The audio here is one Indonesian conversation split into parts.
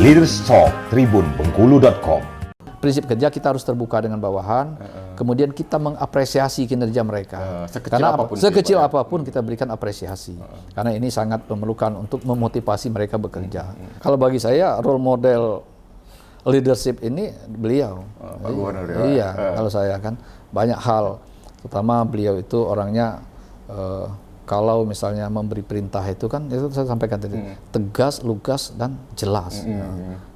Leaders Talk tribunbengkulu.com. Prinsip kerja kita harus terbuka dengan bawahan, kemudian kita mengapresiasi kinerja mereka. Sekecil apapun kita berikan apresiasi, karena ini sangat memerlukan untuk memotivasi mereka bekerja. Kalau bagi saya role model leadership ini beliau. Pak Gubernur ya. Iya, kalau saya kan banyak hal, terutama beliau itu orangnya kalau misalnya memberi perintah itu kan, itu saya sampaikan tadi, tegas, lugas, dan jelas.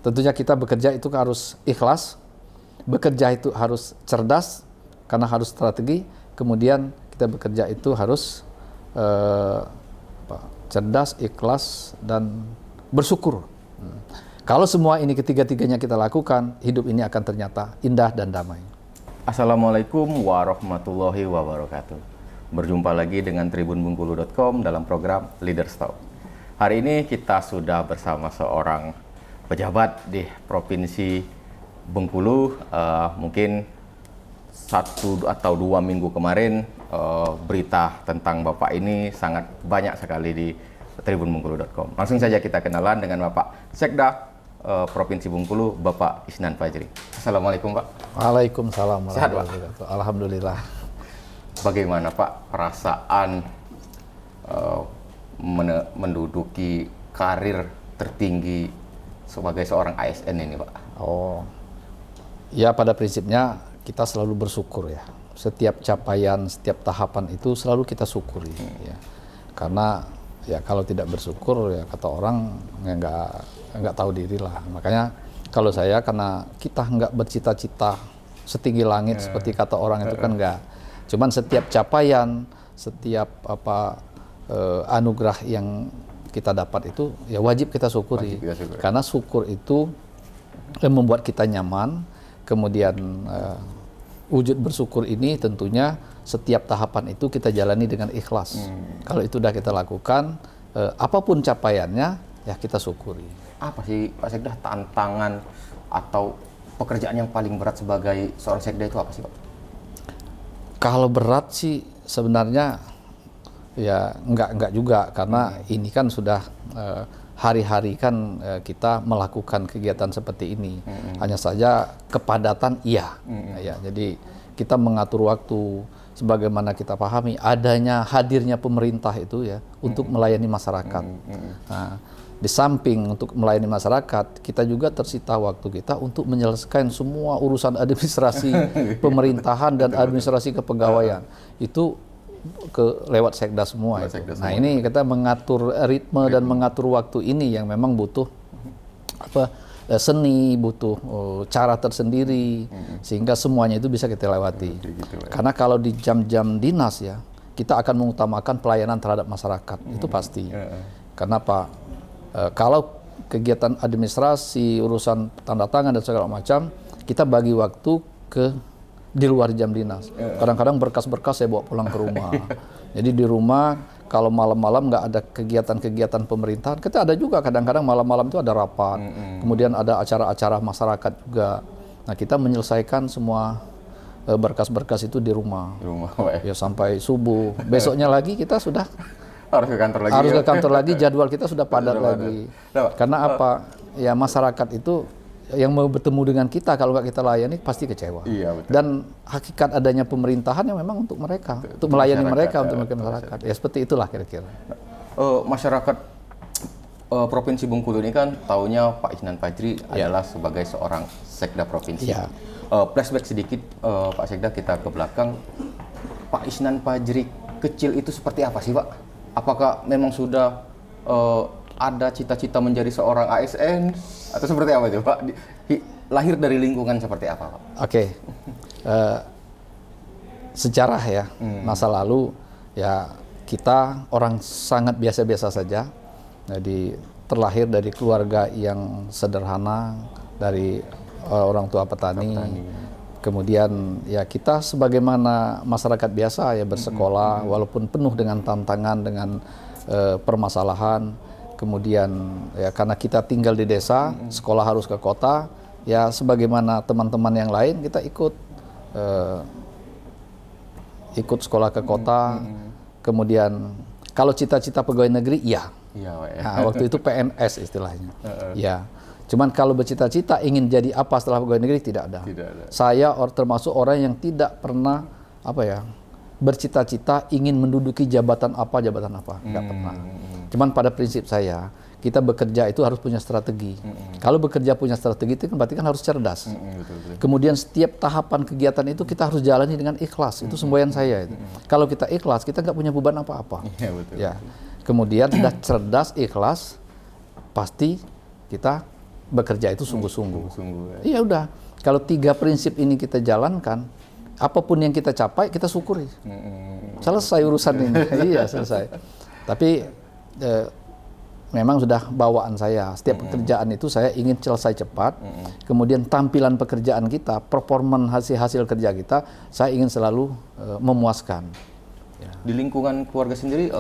Tentunya kita bekerja itu harus ikhlas, bekerja itu harus cerdas, karena harus strategi, kemudian kita bekerja itu harus cerdas, ikhlas, dan bersyukur. Kalau semua ini ketiga-tiganya kita lakukan, hidup ini akan ternyata indah dan damai. Assalamualaikum warahmatullahi wabarakatuh. Berjumpa lagi dengan tribunbengkulu.com dalam program Leaders Talk. Hari ini kita sudah bersama seorang pejabat di Provinsi Bengkulu. Mungkin 1 atau 2 minggu kemarin berita tentang Bapak ini sangat banyak sekali di tribunbengkulu.com. Langsung saja kita kenalan dengan Bapak Sekda Provinsi Bengkulu, Bapak Isnan Fajri. Assalamualaikum Pak. Waalaikumsalam Sehat, Pak? warahmatullahi wabarakatuh. Alhamdulillah. Bagaimana Pak perasaan menduduki karir tertinggi sebagai seorang ASN ini Pak? Oh, ya pada prinsipnya kita selalu bersyukur ya. Setiap capaian, setiap tahapan itu selalu kita syukuri. Ya. Karena ya kalau tidak bersyukur ya kata orang ya nggak tahu diri lah. Makanya kalau saya, karena kita nggak bercita-cita setinggi langit seperti kata orang itu kan nggak. Cuman setiap capaian, setiap anugerah yang kita dapat itu ya wajib kita syukuri. Karena syukur itu membuat kita nyaman. Kemudian wujud bersyukur ini tentunya setiap tahapan itu kita jalani dengan ikhlas. Kalau itu sudah kita lakukan, apapun capaiannya ya kita syukuri. Apa sih Pak Sekda tantangan atau pekerjaan yang paling berat sebagai seorang Sekda itu apa sih Pak? Kalau berat sih sebenarnya ya enggak juga, karena ini kan sudah hari-hari kan kita melakukan kegiatan seperti ini. Hanya saja kepadatan iya. Ya, jadi kita mengatur waktu sebagaimana kita pahami adanya hadirnya pemerintah itu ya untuk melayani masyarakat. Nah, di samping untuk melayani masyarakat, kita juga tersita waktu kita untuk menyelesaikan semua urusan administrasi pemerintahan dan administrasi kepegawaian. Itu lewat sekda semua. Nah, ini kita mengatur ritme dan mengatur waktu ini yang memang butuh seni, butuh cara tersendiri, sehingga semuanya itu bisa kita lewati. Karena kalau di jam-jam dinas ya, kita akan mengutamakan pelayanan terhadap masyarakat, itu pasti. Karena kalau kegiatan administrasi, urusan tanda tangan dan segala macam, kita bagi waktu di luar jam dinas. Kadang-kadang berkas-berkas saya bawa pulang ke rumah. Jadi di rumah kalau malam-malam nggak ada kegiatan-kegiatan pemerintahan, kita ada juga kadang-kadang malam-malam itu ada rapat, kemudian ada acara-acara masyarakat juga. Nah, kita menyelesaikan semua berkas-berkas itu di rumah. Ya sampai subuh. Besoknya lagi kita sudah harus ke kantor lagi. Harus ke kantor lagi, jadwal kita sudah padat lagi. Karena apa? Ya masyarakat itu yang mau bertemu dengan kita, kalau nggak kita layani pasti kecewa. Iya, betul. Dan hakikat adanya pemerintahan yang memang untuk mereka, untuk melayani mereka, untuk masyarakat. Ya seperti itulah kira-kira. Masyarakat Provinsi Bengkulu ini kan taunya Pak Isnan Fajri adalah sebagai seorang Sekda Provinsi. Flashback sedikit Pak Sekda, kita ke belakang. Pak Isnan Fajri kecil itu seperti apa sih Pak? Apakah memang sudah ada cita-cita menjadi seorang ASN atau seperti apa itu Pak? Lahir dari lingkungan seperti apa Pak? Oke. Sejarah ya, masa lalu ya kita orang sangat biasa-biasa saja. Jadi terlahir dari keluarga yang sederhana, dari orang tua petani. Kemudian ya kita sebagaimana masyarakat biasa ya bersekolah, walaupun penuh dengan tantangan, dengan permasalahan. Kemudian ya karena kita tinggal di desa, sekolah harus ke kota, ya sebagaimana teman-teman yang lain kita ikut sekolah ke kota. Kemudian kalau cita-cita pegawai negeri, iya. Nah, waktu itu PNS istilahnya. Ya, Cuman kalau bercita-cita ingin jadi apa setelah pegawai negeri tidak ada. Tidak ada. Saya termasuk orang yang tidak pernah bercita-cita ingin menduduki jabatan apa, nggak pernah. Cuman pada prinsip saya, kita bekerja itu harus punya strategi. Kalau bekerja punya strategi itu kan berarti kan harus cerdas. Betul. Kemudian setiap tahapan kegiatan itu kita harus jalani dengan ikhlas. Itu semboyan saya itu. Kalau kita ikhlas, kita nggak punya beban apa-apa. Iya, betul. Ya. Kemudian sudah cerdas, ikhlas, pasti kita bekerja itu sungguh-sungguh. Iya udah. Kalau 3 prinsip ini kita jalankan, apapun yang kita capai kita syukuri. Selesai urusan ini. Iya, selesai. Tapi memang sudah bawaan saya. Setiap pekerjaan itu saya ingin selesai cepat. Kemudian tampilan pekerjaan kita, performan hasil kerja kita, saya ingin selalu memuaskan. Ya. Di lingkungan keluarga sendiri,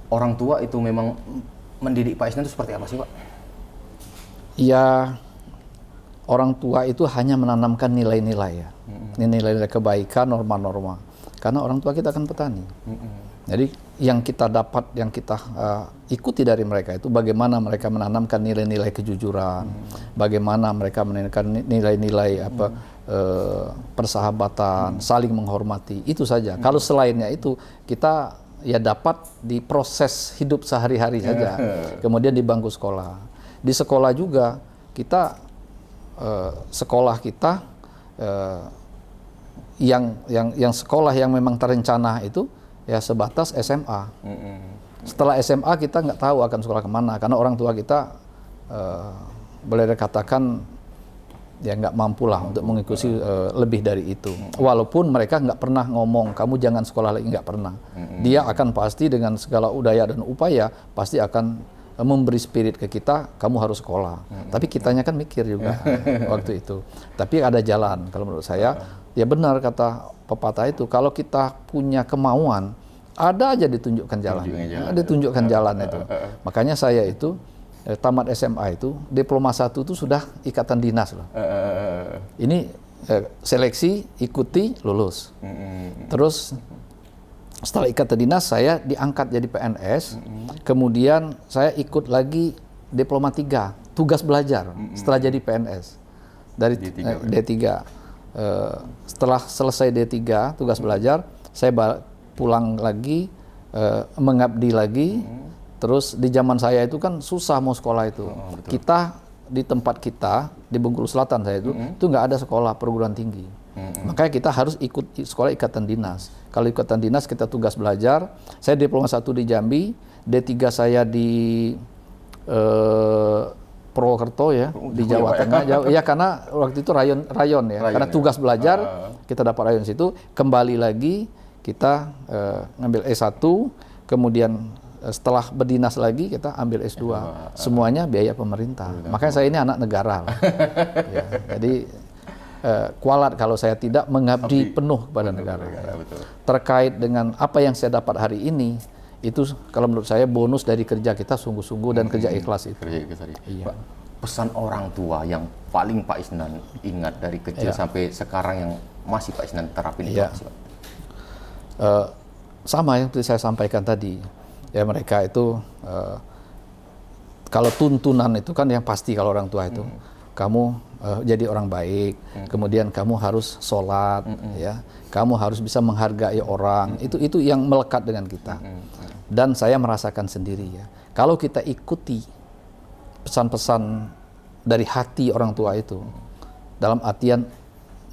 orang tua itu memang mendidik Pak Isnan itu seperti apa sih, Pak? Ya, orang tua itu hanya menanamkan nilai-nilai ya. Nilai-nilai kebaikan, norma-norma. Karena orang tua kita kan petani. Jadi yang kita dapat, yang kita ikuti dari mereka itu bagaimana mereka menanamkan nilai-nilai kejujuran, bagaimana mereka menanamkan nilai-nilai persahabatan, saling menghormati, itu saja. Kalau selainnya itu kita ya dapat di proses hidup sehari-hari saja. Kemudian di bangku sekolah. Di sekolah juga kita sekolah kita yang sekolah yang memang terencana itu ya sebatas SMA. Setelah SMA kita nggak tahu akan sekolah kemana karena orang tua kita boleh dikatakan ya nggak mampu lah untuk mengikuti lebih dari itu. Walaupun mereka nggak pernah ngomong kamu jangan sekolah lagi, nggak pernah. Dia akan pasti dengan segala daya dan upaya pasti akan memberi spirit ke kita, kamu harus sekolah. Tapi kitanya kan mikir juga waktu itu. Tapi ada jalan kalau menurut saya. Ya benar kata pepatah itu, kalau kita punya kemauan, ada aja ditunjukkan jalan. Ditunjukkan jalan itu. Makanya saya itu tamat SMA itu, diploma 1 itu sudah ikatan dinas loh. Ini seleksi, ikuti, lulus. Terus setelah ikatan dinas saya diangkat jadi PNS, kemudian saya ikut lagi diploma 3, tugas belajar setelah jadi PNS dari D3. Setelah selesai D3 tugas belajar, saya pulang lagi mengabdi lagi. Terus di zaman saya itu kan susah mau sekolah itu. Kita di tempat kita di Bengkulu Selatan saya itu nggak ada sekolah perguruan tinggi. Makanya kita harus ikut sekolah ikatan dinas. Kalau ikatan dinas kita tugas belajar. Saya diploma 1 di Jambi, D3 saya di Purwokerto ya, di Jawa Tengah. Ya karena waktu itu rayon ya. Karena tugas belajar kita dapat rayon situ. Kembali lagi kita ngambil S1, kemudian setelah berdinas lagi kita ambil S2. Semuanya biaya pemerintah. Makanya saya ini anak negara. Ya, jadi kualat kalau saya tidak mengabdi penuh kepada negara. Betul. Terkait dengan apa yang saya dapat hari ini, itu kalau menurut saya bonus dari kerja kita sungguh-sungguh dan kerja ikhlas itu. Iya. Pak, pesan orang tua yang paling Pak Isnan ingat dari kecil sampai sekarang yang masih Pak Isnan terapin itu apa sih, Pak? Sama yang saya sampaikan tadi. Ya mereka itu kalau tuntunan itu kan yang pasti kalau orang tua itu kamu jadi orang baik, kemudian kamu harus sholat, ya, kamu harus bisa menghargai orang, itu yang melekat dengan kita. Dan saya merasakan sendiri ya, kalau kita ikuti pesan-pesan dari hati orang tua itu, dalam artian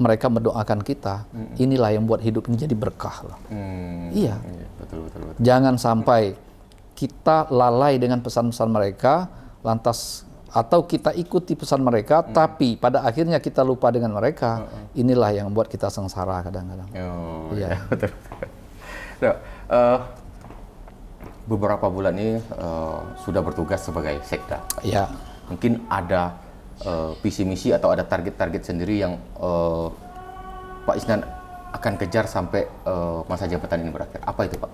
mereka mendoakan kita, inilah yang buat hidup ini jadi berkah loh. Iya. Betul. Jangan sampai kita lalai dengan pesan-pesan mereka, lantas atau kita ikuti pesan mereka, tapi pada akhirnya kita lupa dengan mereka. Inilah yang membuat kita sengsara kadang-kadang. Iya. Betul. Nah, beberapa bulan ini sudah bertugas sebagai sekda. Ya. Mungkin ada visi misi atau ada target-target sendiri yang Pak Isnan akan kejar sampai masa jabatan ini berakhir. Apa itu, Pak?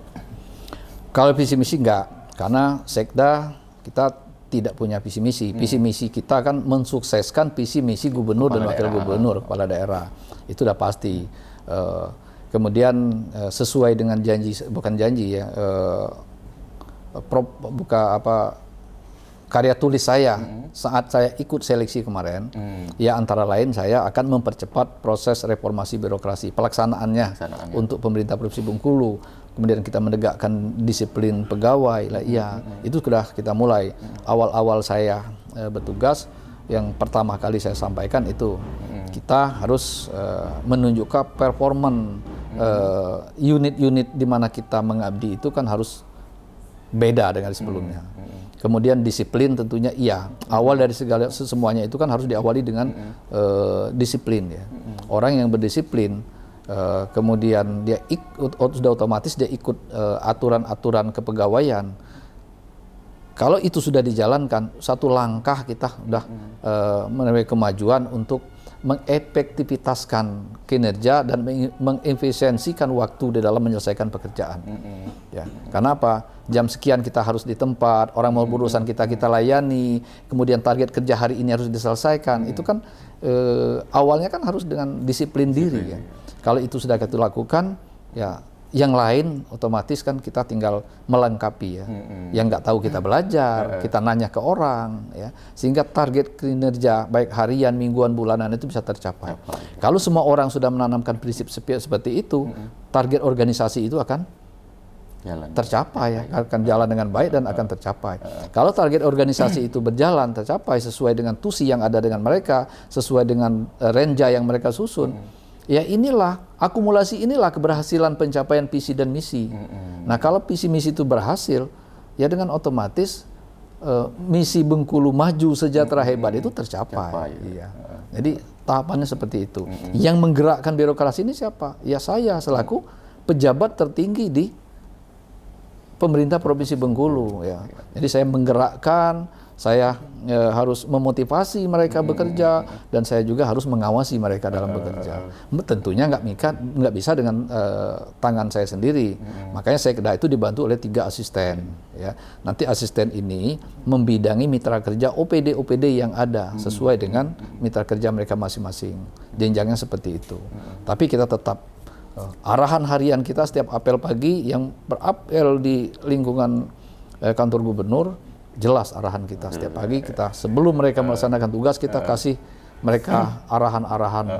Kalau visi misi enggak, karena sekda kita tidak punya visi misi. Visi misi kita kan mensukseskan visi misi gubernur dan wakil gubernur, kepala daerah. Itu udah pasti. Kemudian sesuai dengan janji, bukan janji ya, karya tulis saya saat saya ikut seleksi kemarin, ya antara lain saya akan mempercepat proses reformasi birokrasi pelaksanaannya untuk pemerintah Provinsi Bengkulu. Kemudian kita menegakkan disiplin pegawai lah, iya itu sudah kita mulai. Awal-awal saya bertugas, yang pertama kali saya sampaikan itu kita harus menunjukkan performan unit-unit di mana kita mengabdi itu kan harus beda dengan sebelumnya. Kemudian disiplin tentunya iya. Awal dari segala semuanya itu kan harus diawali dengan disiplin ya. Orang yang berdisiplin kemudian dia sudah otomatis dia ikut aturan-aturan kepegawaian. Kalau itu sudah dijalankan, satu langkah kita sudah menemui kemajuan untuk mengefektivitaskan kinerja dan mengefisiensikan waktu di dalam menyelesaikan pekerjaan. Ya, karena apa? Jam sekian kita harus di tempat, orang mau berurusan kita layani, kemudian target kerja hari ini harus diselesaikan. Itu kan awalnya kan harus dengan disiplin diri ya. Kalau itu sudah kita lakukan, ya yang lain otomatis kan kita tinggal melengkapi ya. Yang nggak tahu kita belajar, kita nanya ke orang ya, sehingga target kinerja baik harian, mingguan, bulanan itu bisa tercapai. Kalau semua orang sudah menanamkan prinsip seperti itu, target organisasi itu akan tercapai ya, akan jalan dengan baik dan akan tercapai. Kalau target organisasi itu berjalan tercapai sesuai dengan tusi yang ada dengan mereka, sesuai dengan renja yang mereka susun, ya inilah akumulasi, inilah keberhasilan pencapaian visi dan misi. Nah kalau visi misi itu berhasil, ya dengan otomatis misi Bengkulu maju sejahtera hebat itu tercapai. Iya. Jadi tahapannya seperti itu. Yang menggerakkan birokrasi ini siapa? Ya saya selaku pejabat tertinggi di pemerintah Provinsi Bengkulu. Ya. Jadi saya menggerakkan. Saya harus memotivasi mereka bekerja dan saya juga harus mengawasi mereka dalam bekerja. Tentunya nggak bisa dengan tangan saya sendiri. Makanya saya itu dibantu oleh 3 asisten. Ya. Nanti asisten ini membidangi mitra kerja OPD yang ada sesuai dengan mitra kerja mereka masing-masing. Jenjangnya seperti itu. Tapi kita tetap arahan harian kita setiap apel pagi yang berapel di lingkungan kantor gubernur. Jelas arahan kita setiap pagi kita sebelum mereka melaksanakan tugas kita kasih mereka arahan-arahan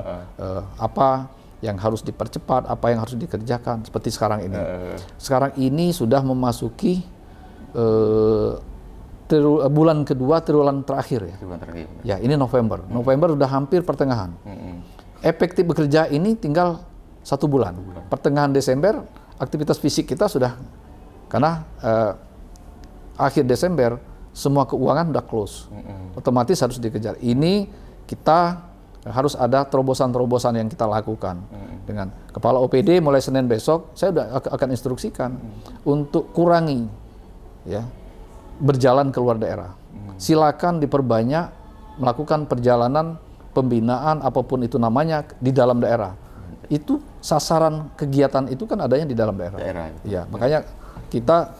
apa yang harus dipercepat, apa yang harus dikerjakan seperti sekarang ini. Sekarang ini sudah memasuki bulan kedua triwulan terakhir ya. Ya ini November. November sudah hampir pertengahan. Efektif bekerja ini tinggal 1 bulan. Pertengahan Desember aktivitas fisik kita sudah karena akhir Desember semua keuangan udah close, otomatis harus dikejar. Ini kita harus ada terobosan-terobosan yang kita lakukan dengan kepala OPD mulai Senin besok. Saya udah akan instruksikan untuk kurangi ya berjalan keluar daerah. Silakan diperbanyak melakukan perjalanan pembinaan apapun itu namanya di dalam daerah. Itu sasaran kegiatan itu kan adanya di dalam daerah. Ya, makanya kita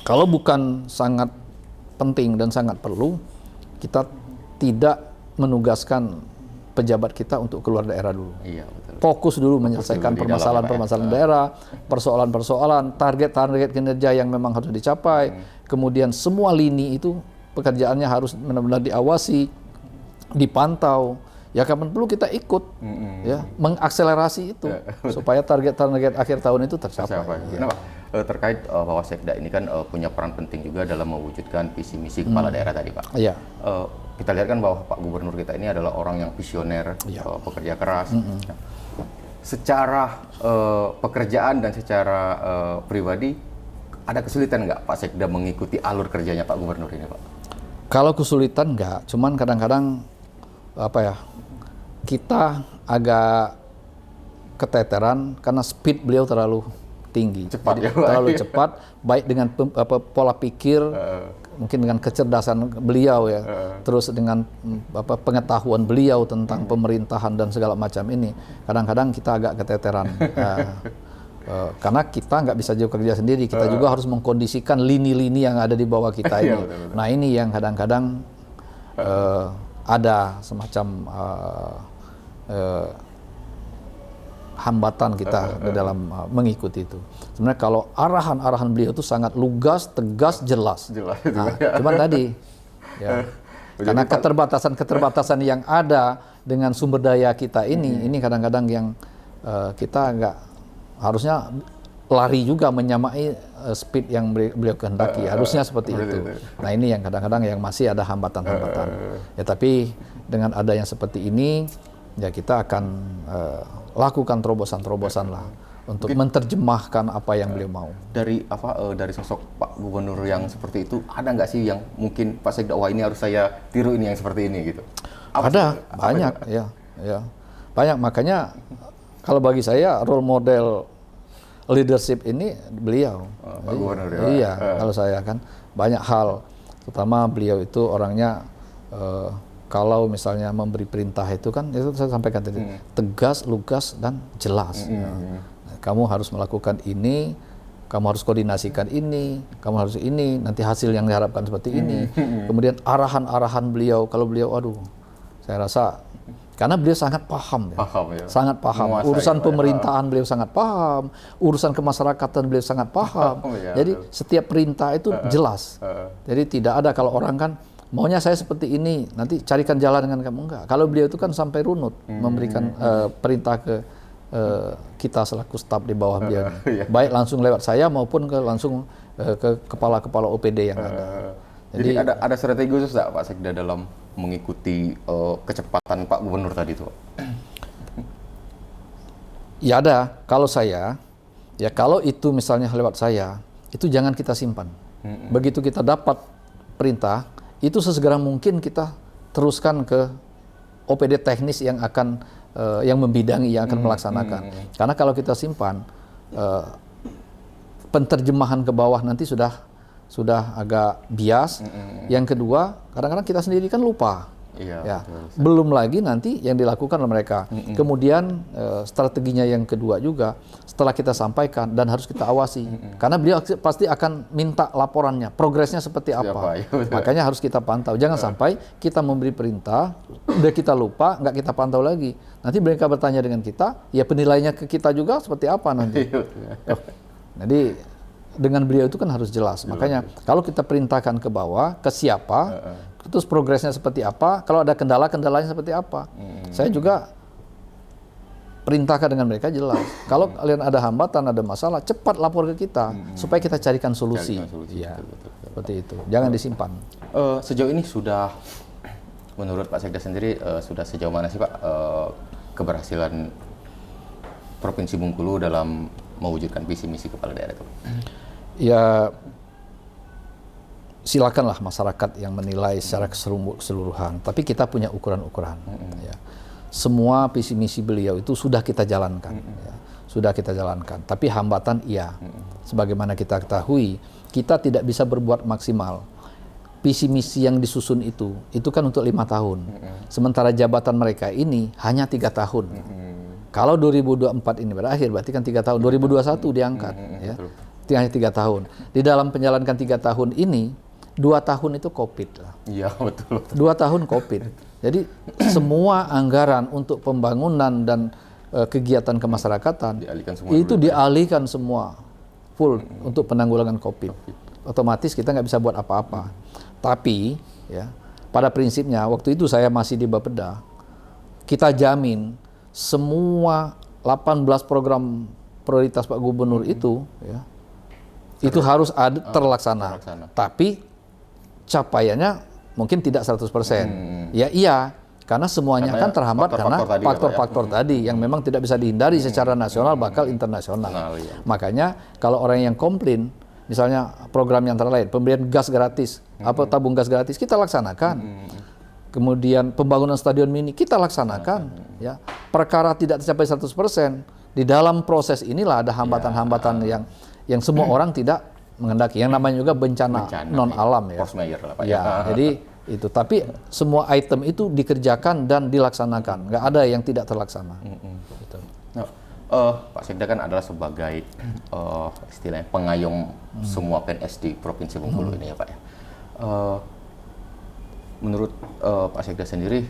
kalau bukan sangat penting dan sangat perlu, kita tidak menugaskan pejabat kita untuk keluar daerah dulu. Iya, betul. Fokus dulu menyelesaikan permasalahan-permasalahan daerah, persoalan-persoalan, target-target kinerja yang memang harus dicapai. Kemudian semua lini itu pekerjaannya harus benar-benar diawasi, dipantau. Ya kapan perlu kita ikut, ya mengakselerasi itu supaya target-target akhir tahun itu tercapai. Ya. Terkait bahwa Sekda ini kan punya peran penting juga dalam mewujudkan visi misi kepala daerah tadi, Pak. Iya. Kita lihat kan bahwa Pak Gubernur kita ini adalah orang yang visioner, pekerja keras. Nah, secara pekerjaan dan secara pribadi ada kesulitan nggak Pak Sekda mengikuti alur kerjanya Pak Gubernur ini, Pak? Kalau kesulitan nggak, cuman kadang-kadang kita agak keteteran karena speed beliau terlalu tinggi, terlalu cepat, baik dengan pola pikir, mungkin dengan kecerdasan beliau ya, terus dengan pengetahuan beliau tentang pemerintahan dan segala macam ini, kadang-kadang kita agak keteteran. Karena kita nggak bisa jauh kerja sendiri, kita juga harus mengkondisikan lini-lini yang ada di bawah kita ini. Nah ini yang kadang-kadang ada semacam hambatan kita di dalam mengikuti itu. Sebenarnya kalau arahan-arahan beliau itu sangat lugas, tegas, jelas. Jelas. Cuman tadi, ya, karena keterbatasan yang ada dengan sumber daya kita ini kadang-kadang yang kita nggak harusnya lari juga menyamai speed yang beliau kehendaki. Harusnya seperti itu. Nah ini yang kadang-kadang yang masih ada hambatan-hambatan. Ya tapi dengan ada yang seperti ini, ya kita akan lakukan terobosan-terobosan lah untuk menerjemahkan apa yang beliau mau. Dari dari sosok Pak Gubernur yang seperti itu, ada nggak sih yang mungkin Pak Sekda, wah ini harus saya tiru ini yang seperti ini gitu? Ada, banyak ya. Banyak, makanya kalau bagi saya role model leadership ini beliau. Pak Gubernur ya? Iya, kalau saya kan banyak hal, terutama beliau itu orangnya kalau misalnya memberi perintah itu kan, itu saya sampaikan tadi, tegas, lugas, dan jelas. Kamu harus melakukan ini, kamu harus koordinasikan ini, kamu harus ini, nanti hasil yang diharapkan seperti ini. Kemudian arahan-arahan beliau, kalau beliau, aduh, saya rasa karena beliau sangat paham, ya. Sangat paham. Menguasai, urusan pemerintahan beliau sangat paham, urusan kemasyarakatan beliau sangat paham. Jadi setiap perintah itu jelas. Jadi tidak ada kalau orang kan maunya saya seperti ini, nanti carikan jalan dengan kamu, enggak. Kalau beliau itu kan sampai runut memberikan perintah ke kita selaku staf di bawah beliau, baik langsung lewat saya maupun langsung ke kepala-kepala OPD yang ada. Jadi ada strategi khusus nggak Pak Sekda dalam mengikuti kecepatan Pak Gubernur tadi itu? Ya ada. Kalau saya, ya kalau itu misalnya lewat saya, itu jangan kita simpan. Begitu kita dapat perintah, itu sesegera mungkin kita teruskan ke OPD teknis yang akan yang membidangi, yang akan melaksanakan. Karena kalau kita simpan, penterjemahan ke bawah nanti sudah agak bias. Yang kedua, kadang-kadang kita sendiri kan lupa. Ya. Belum lagi nanti yang dilakukan oleh mereka. Kemudian strateginya yang kedua juga, setelah kita sampaikan dan harus kita awasi. Karena beliau pasti akan minta laporannya, progresnya seperti apa. Makanya harus kita pantau. Jangan sampai kita memberi perintah, udah kita lupa, nggak kita pantau lagi. Nanti mereka bertanya dengan kita, ya penilaiannya ke kita juga seperti apa nanti. Jadi dengan beliau itu kan harus jelas. Makanya kalau kita perintahkan ke bawah, ke siapa, terus progresnya seperti apa, kalau ada kendala-kendalanya seperti apa. Saya juga perintahkan dengan mereka jelas. Kalau kalian ada hambatan, ada masalah, cepat lapor ke kita supaya kita carikan solusi. Iya, seperti itu. Jangan disimpan. Sejauh ini sudah, menurut Pak Sekda sendiri, sudah sejauh mana sih Pak keberhasilan Provinsi Bengkulu dalam mewujudkan visi misi kepala daerah itu? Ya silakanlah masyarakat yang menilai secara keseluruhan. Tapi kita punya ukuran-ukuran. Ya. Semua visi misi beliau itu sudah kita jalankan. Ya. Sudah kita jalankan. Tapi hambatan iya. Sebagaimana kita ketahui, kita tidak bisa berbuat maksimal. Visi misi yang disusun itu kan untuk 5 tahun. Sementara jabatan mereka ini hanya 3 tahun. Kalau 2024 ini berakhir, berarti kan 3 tahun. 2021 diangkat. Ya. Hanya 3 tahun. Di dalam menjalankan 3 tahun ini, 2 tahun itu COVID lah. Iya, betul. 2 tahun COVID. Jadi semua anggaran untuk pembangunan dan kegiatan kemasyarakatan itu dialihkan semua full untuk penanggulangan COVID. Otomatis kita nggak bisa buat apa-apa. Tapi ya, pada prinsipnya waktu itu saya masih di Bapeda, kita jamin semua 18 program prioritas Pak Gubernur itu ya, itu harus terlaksana. Tapi capaiannya mungkin tidak 100%. Ya iya, karena semuanya kan terhambat karena faktor-faktor tadi yang memang tidak bisa dihindari secara nasional bakal internasional. Makanya kalau orang yang komplain, misalnya program yang lain, pemberian gas gratis, apa tabung gas gratis, kita laksanakan. Kemudian pembangunan stadion mini, kita laksanakan. Ya, perkara tidak tercapai 100%, di dalam proses inilah ada hambatan-hambatan yang semua orang tidak menghendaki. Yang namanya juga bencana non alam ya. Force majeure lah Pak. Ya, jadi itu. Tapi semua item itu dikerjakan dan dilaksanakan. Nggak ada yang tidak terlaksana. Gitu. Nah, Pak Sekda kan adalah sebagai istilahnya pengayom semua PNS di Provinsi Bengkulu ini ya Pak ya. Menurut Pak Sekda sendiri,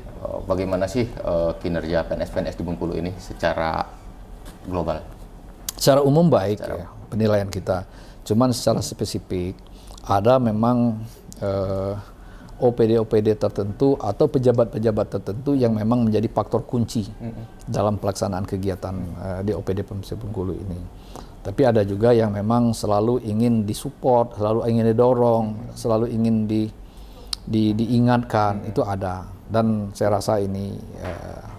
bagaimana sih kinerja PNS-PNS di Bengkulu ini secara global? Secara umum baik ya, penilaian kita. Cuman secara spesifik ada memang OPD-OPD tertentu atau pejabat-pejabat tertentu yang memang menjadi faktor kunci dalam pelaksanaan kegiatan di OPD Pemsib Bengkulu ini. Tapi ada juga yang memang selalu ingin disupport, selalu ingin didorong, selalu ingin diingatkan, itu ada. Dan saya rasa ini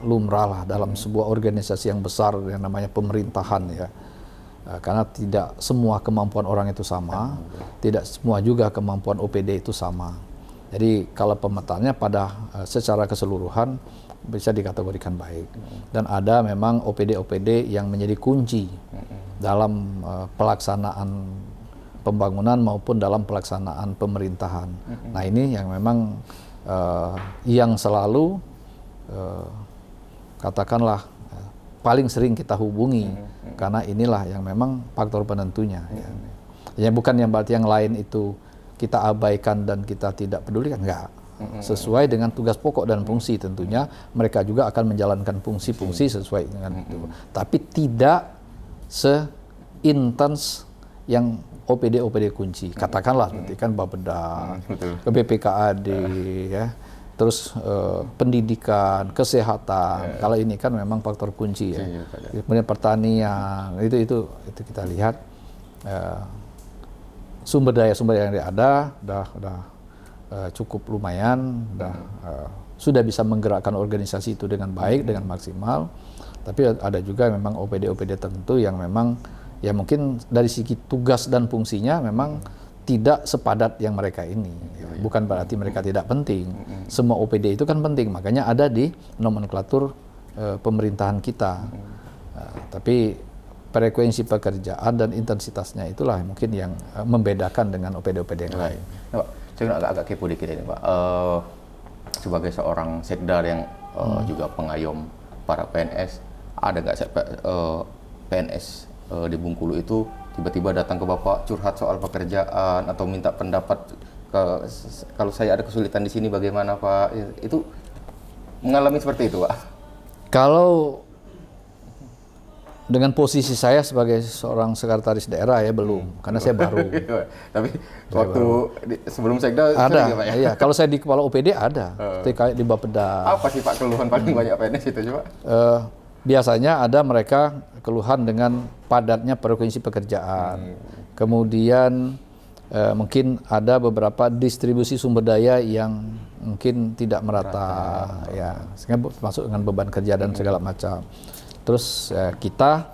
lumrah lah dalam sebuah organisasi yang besar yang namanya pemerintahan ya. Karena tidak semua kemampuan orang itu sama, tidak semua juga kemampuan OPD itu sama. Jadi kalau pemetaannya pada secara keseluruhan bisa dikategorikan baik. Dan ada memang OPD-OPD yang menjadi kunci dalam pelaksanaan pembangunan maupun dalam pelaksanaan pemerintahan. Nah ini yang memang yang selalu katakanlah paling sering kita hubungi karena inilah yang memang faktor penentunya. Ya bukan yang berarti yang lain itu kita abaikan dan kita tidak peduli kan enggak. Sesuai dengan tugas pokok dan fungsi tentunya mereka juga akan menjalankan fungsi-fungsi sesuai dengan itu. Tapi tidak seintens yang OPD kunci. Katakanlah seperti kan Bapeda, BPKAD ya. Terus pendidikan, kesehatan. Kalau ini kan memang faktor kunci ya. Kemudian pertanian, itu kita lihat sumber daya yang ada udah cukup lumayan, sudah bisa menggerakkan organisasi itu dengan baik, dengan maksimal. Tapi ada juga memang OPD tertentu yang memang ya mungkin dari segi tugas dan fungsinya memang tidak sepadat yang mereka ini. Bukan berarti mereka tidak penting. Semua OPD itu kan penting, makanya ada di nomenklatur pemerintahan kita. Tapi frekuensi pekerjaan dan intensitasnya itulah mungkin yang membedakan dengan OPD yang lain. Nah, Pak, saya agak kepo dikit ini, Pak. Sebagai seorang sekda yang juga pengayom para PNS, ada nggak PNS di Bengkulu itu tiba-tiba datang ke Bapak curhat soal pekerjaan atau minta pendapat kalau saya ada kesulitan di sini bagaimana Pak? Itu mengalami seperti itu Pak? Kalau dengan posisi saya sebagai seorang sekretaris daerah ya belum, karena saya baru. Tapi waktu sebelum sekda ada, ya, Pak, ya? Iya. Kalau saya di kepala OPD ada, kayak di Bapeda. Apa sih Pak keluhan paling banyak PNS itu coba? Biasanya ada mereka keluhan dengan padatnya frekuensi pekerjaan. Kemudian mungkin ada beberapa distribusi sumber daya yang mungkin tidak merata, ya, sehingga masuk dengan beban kerja dan segala macam. Terus kita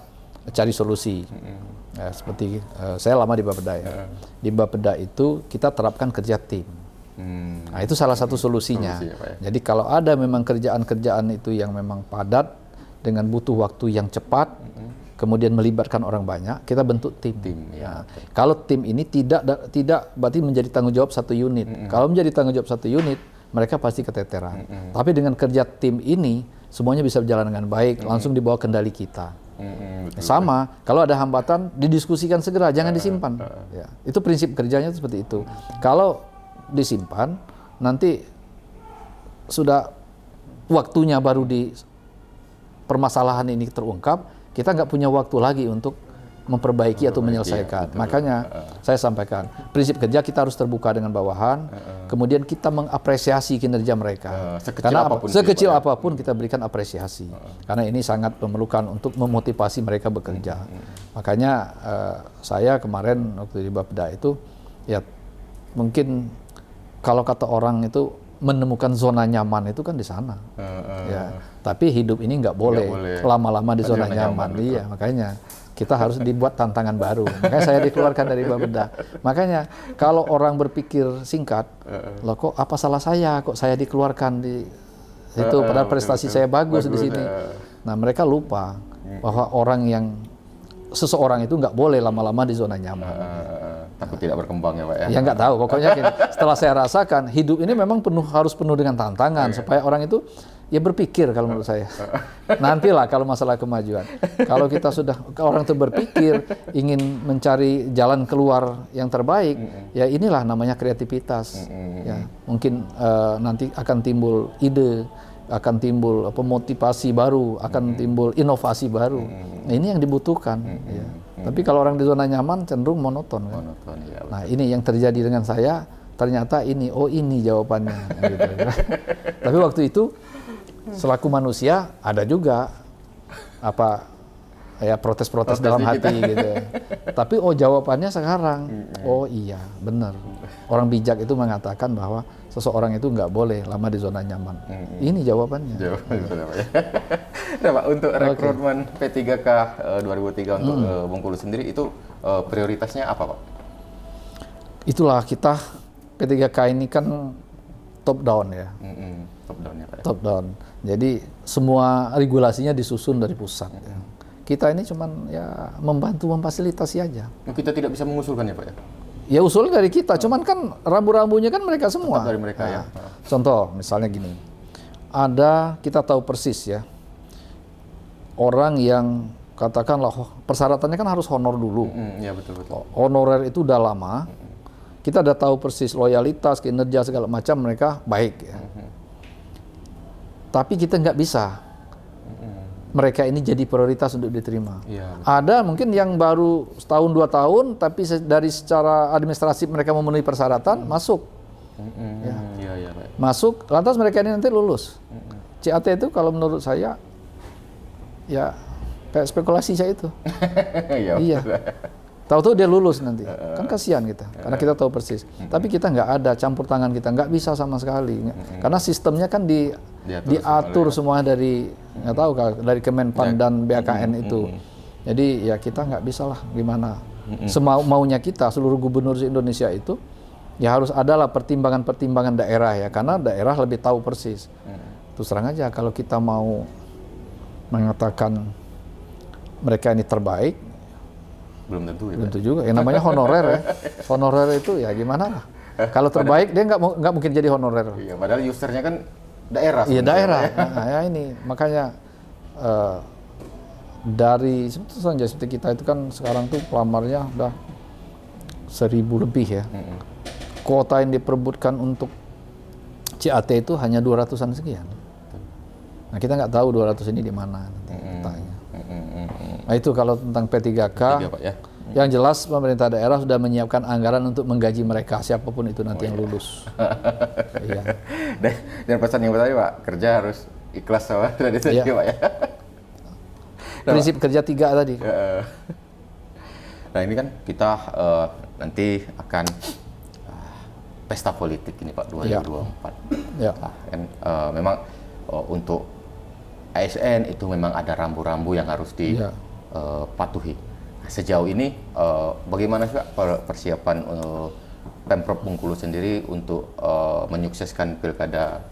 cari solusi. Seperti saya lama di Bapeda ya. Di Bapeda itu kita terapkan kerja tim. Nah itu salah satu solusinya. Jadi kalau ada memang kerjaan-kerjaan itu yang memang padat dengan butuh waktu yang cepat, kemudian melibatkan orang banyak, kita bentuk tim. Ya. Kalau tim ini tidak berarti menjadi tanggung jawab satu unit. Kalau menjadi tanggung jawab satu unit, mereka pasti keteteran. Tapi dengan kerja tim ini, semuanya bisa berjalan dengan baik, langsung dibawa kendali kita. Sama, kalau ada hambatan, didiskusikan segera, jangan disimpan. Ya. Itu prinsip kerjanya seperti itu. Kalau disimpan, nanti sudah waktunya baru permasalahan ini terungkap, kita nggak punya waktu lagi untuk memperbaiki atau menyelesaikan. Makanya saya sampaikan, prinsip kerja kita harus terbuka dengan bawahan, kemudian kita mengapresiasi kinerja mereka. Sekecil apapun kita berikan apresiasi. Karena ini sangat memerlukan untuk memotivasi mereka bekerja. Makanya saya kemarin waktu di Bapeda itu, ya mungkin kalau kata orang itu menemukan zona nyaman itu kan di sana. Ya. Tapi hidup ini nggak boleh lama-lama di zona nyaman. Iya, makanya kita harus dibuat tantangan baru. Makanya saya dikeluarkan dari Bapeda. Makanya kalau orang berpikir singkat, loh kok apa salah saya? Kok saya dikeluarkan di situ? Padahal prestasi saya bagus di sini. Nah mereka lupa bahwa seseorang itu nggak boleh lama-lama di zona nyaman. Takut tidak berkembang ya Pak ya? Ya nggak tahu, pokoknya setelah saya rasakan, hidup ini memang harus penuh dengan tantangan, supaya orang itu ya berpikir kalau menurut saya. Nantilah kalau masalah kemajuan. Kalau orang itu berpikir, ingin mencari jalan keluar yang terbaik, ya inilah namanya kreativitas. Ya, mungkin nanti akan timbul ide, akan timbul motivasi baru, akan timbul inovasi baru. Nah, ini yang dibutuhkan. Ya. Tapi kalau orang di zona nyaman cenderung monoton. Kan? Monoton, ya. Nah, ini yang terjadi dengan saya. Ternyata ini, ini jawabannya. Gitu. Tapi waktu itu selaku manusia ada juga protes-protes dalam hati gitu. Tapi jawabannya sekarang, iya benar. Orang bijak itu mengatakan bahwa seseorang itu nggak boleh lama di zona nyaman. Ini jawabannya. Nah, Pak, untuk rekrutmen P3K 2003 untuk Bengkulu sendiri itu prioritasnya apa, Pak? Itulah kita P3K ini kan top down ya. Top down ya, Pak. Top down. Jadi semua regulasinya disusun dari pusat. Ya. Kita ini cuman ya membantu memfasilitasi aja. Kita tidak bisa mengusulkan ya, Pak ya? Ya usul dari kita, cuman kan rambu-rambunya kan mereka semua. Tetap dari mereka ya. Contoh misalnya gini, kita tahu persis ya, orang yang katakanlah persyaratannya kan harus honor dulu. Ya betul. Honorer itu udah lama. Kita udah tahu persis loyalitas, kinerja segala macam mereka baik ya. Tapi kita nggak bisa mereka ini jadi prioritas untuk diterima. Ya, ada mungkin yang baru setahun 2 tahun, tapi dari secara administrasi mereka memenuhi persyaratan masuk. Ya, Pak. Masuk, lantas mereka ini nanti lulus. CAT itu kalau menurut saya ya kayak spekulasi saya itu. Iya. Tahu-tahu dia lulus nanti, kan kasihan kita, karena kita tahu persis. Tapi kita nggak ada campur tangan, kita nggak bisa sama sekali, karena sistemnya kan diatur semua dari nggak tahu dari Kemenpan dan BKN itu. Jadi ya kita nggak bisa lah gimana. Semau-maunya kita seluruh gubernur Indonesia itu ya harus adalah pertimbangan-pertimbangan daerah ya, karena daerah lebih tahu persis. Terus terang aja kalau kita mau mengatakan mereka ini terbaik. Belum tentu ya. Belum tentu juga. Yang namanya honorer ya. Honorer itu ya gimana lah. Kalau terbaik dia nggak mungkin jadi honorer. Iya, padahal usernya kan daerah. Iya daerah. Nah, ya ini makanya dari seperti kita itu kan sekarang tuh pelamarnya udah 1.000 lebih ya. Kuota yang diperebutkan untuk CAT itu hanya 200-an sekian. Nah kita nggak tahu 200 ini di mana nanti letaknya. Nah itu kalau tentang P3K, Pak, ya. Yang jelas pemerintah daerah sudah menyiapkan anggaran untuk menggaji mereka siapapun itu nanti yang lulus. Iya. Dan pesan yang tadi Pak, kerja harus ikhlas sama tradisi Pak ya. Prinsip kerja 3 tadi. Nah ini kan kita nanti akan pesta politik ini Pak 2024. Ya. Nah, kan, memang untuk ASN itu memang ada rambu-rambu yang harus dipatuhi. Sejauh ini bagaimana sih Pak persiapan Pemprov Bengkulu sendiri untuk menyukseskan pilkada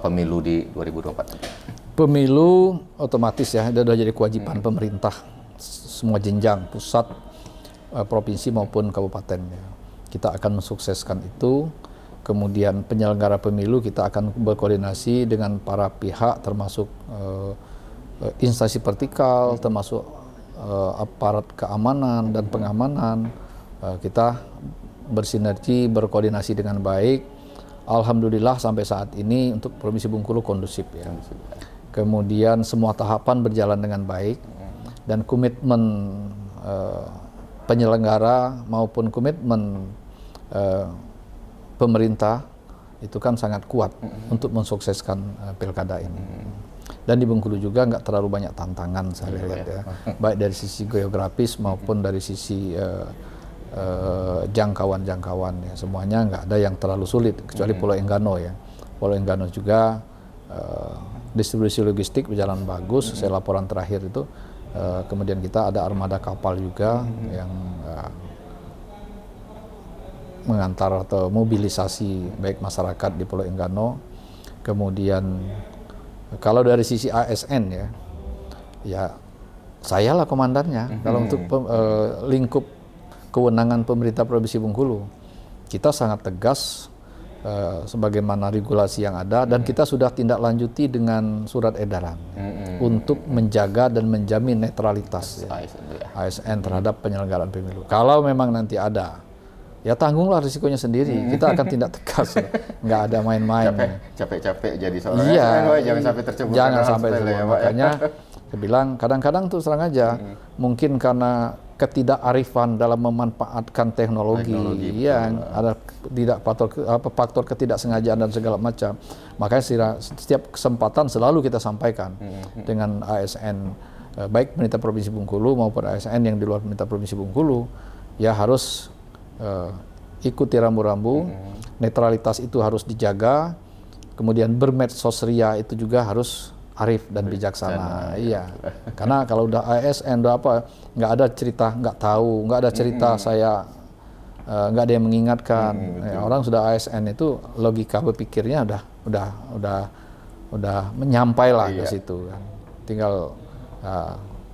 pemilu di 2024? Pemilu otomatis ya, sudah jadi kewajiban pemerintah semua jenjang, pusat, provinsi maupun kabupaten. Kita akan mensukseskan itu. Kemudian penyelenggara pemilu kita akan berkoordinasi dengan para pihak termasuk instansi vertikal, termasuk aparat keamanan dan pengamanan. Kita bersinergi, berkoordinasi dengan baik. Alhamdulillah sampai saat ini untuk Provinsi Bengkulu kondusif ya. Kemudian semua tahapan berjalan dengan baik dan komitmen penyelenggara maupun komitmen pemerintah itu kan sangat kuat untuk mensukseskan pilkada ini. Dan di Bengkulu juga nggak terlalu banyak tantangan saya lihat ya, baik dari sisi geografis maupun dari sisi jangkauan ya, semuanya nggak ada yang terlalu sulit kecuali Pulau Enggano ya. Pulau Enggano juga distribusi logistik berjalan bagus. Saya laporan terakhir itu kemudian kita ada armada kapal juga yang mengantar atau mobilisasi baik masyarakat di Pulau Enggano. Kemudian kalau dari sisi ASN ya saya lah komandannya. Kalau untuk lingkup kewenangan pemerintah Provinsi Bengkulu, kita sangat tegas sebagaimana regulasi yang ada dan kita sudah tindak lanjuti dengan surat edaran untuk menjaga dan menjamin netralitas ASN terhadap penyelenggaraan pemilu. Kalau memang nanti ada ya tanggunglah risikonya sendiri. Kita akan tindak tegas, nggak ada main-main. Capek-capek jadi seorang Iya, ASN, Pak. Jangan sampai tercebur. Jangan sampai sepele tercebur. ya, Pak, ya. Makanya saya bilang kadang-kadang tuh serang aja, mungkin karena ketidakarifan dalam memanfaatkan teknologi, yang ada tidak faktor ketidaksengajaan dan segala macam. Makanya setiap kesempatan selalu kita sampaikan dengan ASN, baik pemerintah Provinsi Bengkulu maupun ASN yang di luar pemerintah Provinsi Bengkulu, ya harus ikuti rambu-rambu, netralitas itu harus dijaga, kemudian bermedsos ria itu juga harus arif dan bijaksana. Iya, karena kalau udah ASN udah apa, nggak ada cerita nggak tahu, nggak ada cerita saya nggak ada yang mengingatkan. Ya, orang sudah ASN itu logika berpikirnya udah menyampai lah ke situ kan. Tinggal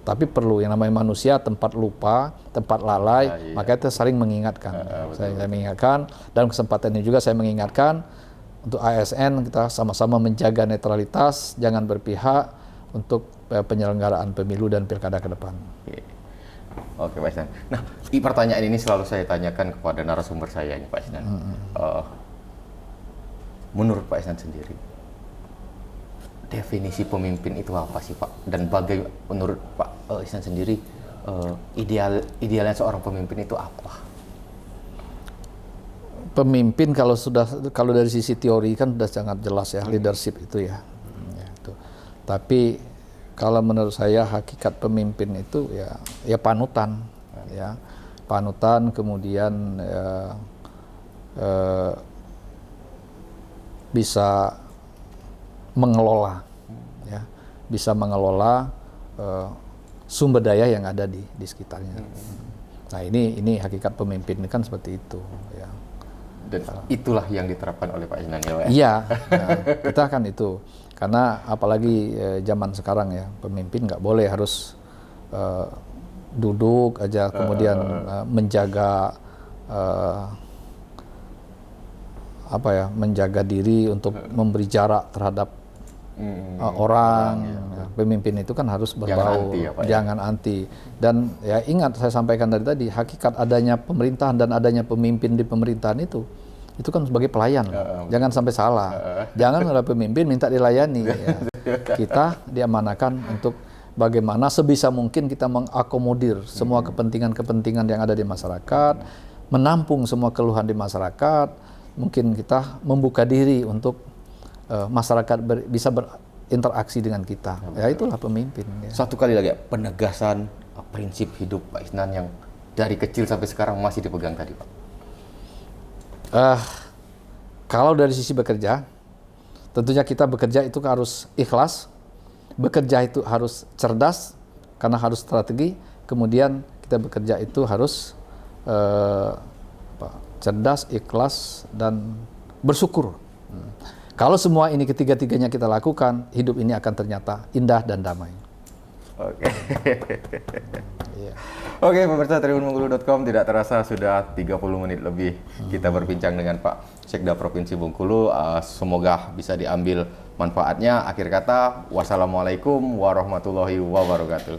tapi perlu yang namanya manusia tempat lupa, tempat lalai, makanya kita sering mengingatkan. Saya mengingatkan, dalam kesempatan ini juga saya mengingatkan untuk ASN kita sama-sama menjaga netralitas, jangan berpihak untuk penyelenggaraan pemilu dan pilkada ke depan. Oke, Pak Isnan. Nah, pertanyaan ini selalu saya tanyakan kepada narasumber saya ini, Pak Isnan. Menurut Pak Isnan sendiri, definisi pemimpin itu apa sih, Pak? Dan menurut Pak Isnan sendiri, idealnya seorang pemimpin itu apa? Pemimpin kalau dari sisi teori kan sudah sangat jelas ya, leadership itu ya. Itu. Tapi kalau menurut saya hakikat pemimpin itu ya panutan, ya panutan, kemudian bisa mengelola, ya bisa mengelola sumber daya yang ada di sekitarnya. Nah ini hakikat pemimpin ini kan seperti itu, ya. Dan itulah yang diterapkan oleh Pak Isnan ya, Pak? Iya, nah, kita kan itu. Karena apalagi zaman sekarang ya, pemimpin nggak boleh harus duduk aja, kemudian menjaga menjaga diri untuk memberi jarak terhadap orang. Ya. Pemimpin itu kan harus berbau, jangan anti. Dan ya ingat saya sampaikan dari tadi, hakikat adanya pemerintahan dan adanya pemimpin di pemerintahan itu kan sebagai pelayan. Jangan sampai salah. Jangan ada pemimpin minta dilayani. Ya. Kita diamanakan untuk bagaimana sebisa mungkin kita mengakomodir semua kepentingan-kepentingan yang ada di masyarakat, menampung semua keluhan di masyarakat. Mungkin kita membuka diri untuk masyarakat bisa berinteraksi dengan kita. Ya itulah pemimpin. Ya. Satu kali lagi, penegasan prinsip hidup Pak Isnan yang dari kecil sampai sekarang masih dipegang tadi, Pak. Kalau dari sisi bekerja, tentunya kita bekerja itu harus ikhlas, bekerja itu harus cerdas, karena harus strategi, kemudian kita bekerja itu harus cerdas, ikhlas, dan bersyukur. Kalau semua ini ketiga-tiganya kita lakukan, hidup ini akan ternyata indah dan damai. Oke. Oke, pemirsa tribunbengkulu.com, tidak terasa sudah 30 menit lebih kita berbincang dengan Pak Sekda Provinsi Bengkulu. Semoga bisa diambil manfaatnya. Akhir kata, wassalamualaikum warahmatullahi wabarakatuh.